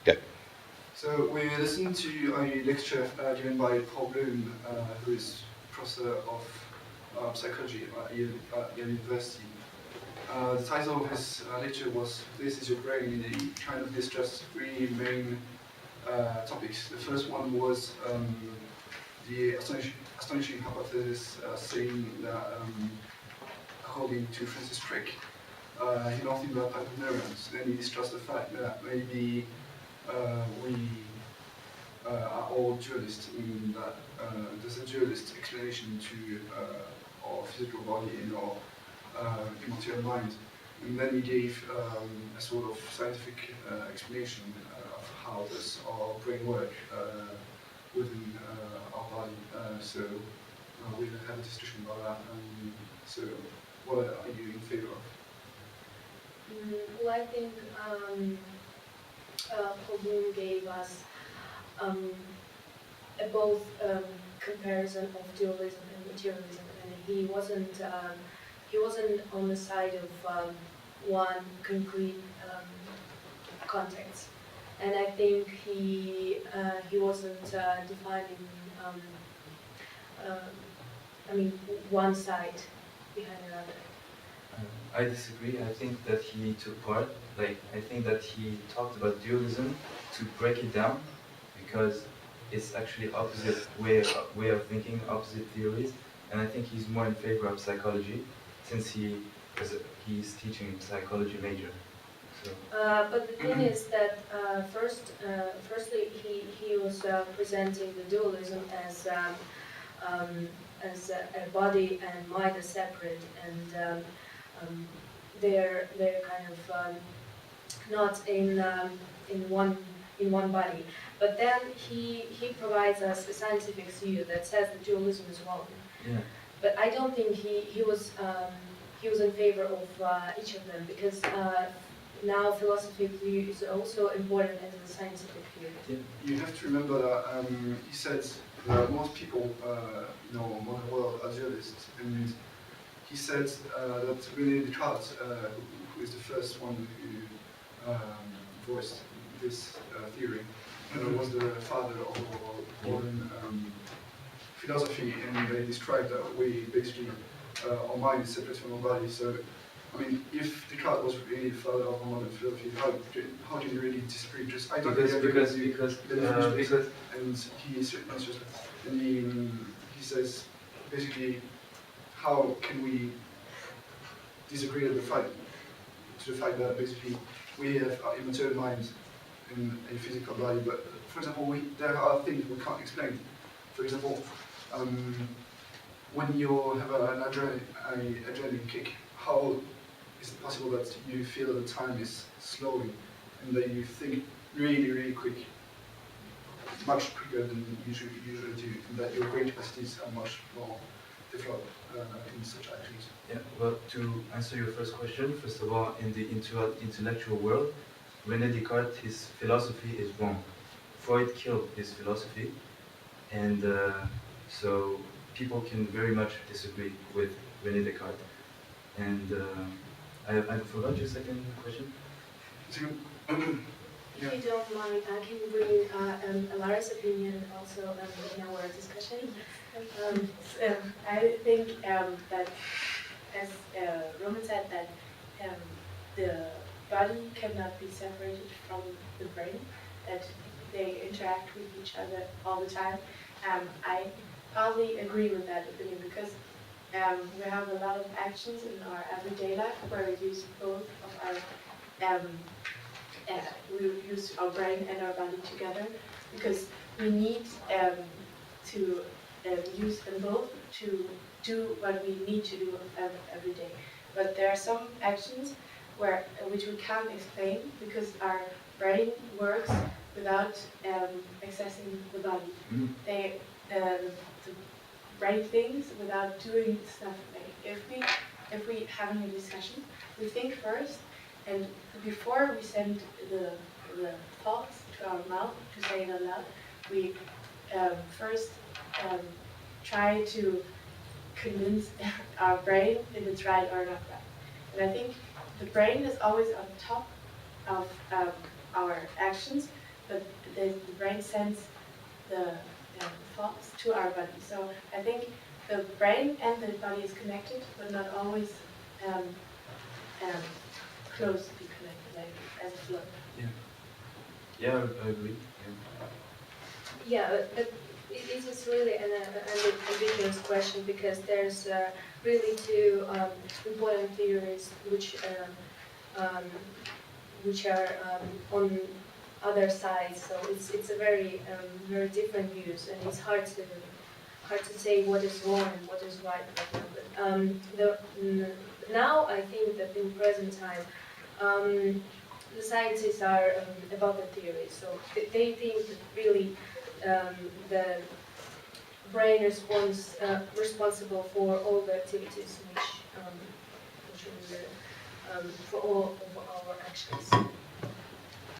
Okay. So we listened to a lecture given by Paul Bloom, who is professor of psychology at Yale University. The title of his lecture was "This is Your Brain." He kind of discussed three main topics. The first one was the astonishing hypothesis saying that, according to Francis Crick, he know nothing about type of neurons. Then he discussed the fact that maybe we are all dualists, meaning that there's a dualist explanation to our physical body and our immaterial mind. And then he gave a sort of scientific explanation of how does our brain work within our body. So we'll have a discussion about that. So what are you in favor of? Well, I think Paul Bloom gave us a both comparison of dualism and materialism, and he wasn't on the side of one concrete context, and I think he wasn't defining one side behind another. I disagree. I think that he took part. I think that he talked about dualism to break it down, because it's actually opposite way of thinking, opposite theories, and I think he's more in favor of psychology, since he's teaching psychology major. So. But the thing is that firstly, he was presenting the dualism as a body and mind are separate, and they're kind of not in one body. But then he provides us a scientific view that says that dualism is wrong. Yeah. But I don't think he was in favor of each of them, because now philosophy view is also important as a scientific view. Yeah. You have to remember that he said that most people in the world are dualists, and he said that René Descartes, who is the first one who voiced this theory, was the father of modern philosophy, and they described that we basically our mind is separate from our body. So, I mean, if Descartes was really the father of modern philosophy, how can you really disagree? Just I don't agree with you. Because and he answers, and he says basically, how can we disagree with the fact that basically we have our immaterial minds in a physical body, but for example, there are things we can't explain. For example, when you have an adrenaline kick, how is it possible that you feel that the time is slowing and that you think really, really quick, much quicker than you usually do, and that your brain capacities are much more developed in such actions? Yeah, well, to answer your first question, first of all, in the intellectual world, René Descartes, his philosophy is wrong. Freud killed his philosophy, and so people can very much disagree with René Descartes. And I forgot your second question. If you don't mind, I can bring Lara's opinion also in our discussion. I think that, as Roman said, that the body cannot be separated from the brain, that they interact with each other all the time. I probably agree with that opinion, because we have a lot of actions in our everyday life where we use both of our we use our brain and our body together, because we need to use them both to do what we need to do every day. But there are some actions which we can't explain, because our brain works without accessing the body. Mm-hmm. The brain thinks without doing stuff. Like if we having a discussion, we think first, and before we send the thoughts to our mouth to say it aloud, we first try to convince our brain if it's right or not right. And I think the brain is always on top of our actions, but the brain sends the thoughts to our body. So I think the brain and the body is connected, but not always closely connected, like as a flow. Yeah, I agree. Yeah, but it is really an ambiguous question because there's really two important theories which are on other sides. So it's a very different views, and it's hard to say what is wrong and what is right right now. But now I think that in present time, the scientists are about the theory. So they think that really the brain responsible for all the activities which is for all of our actions.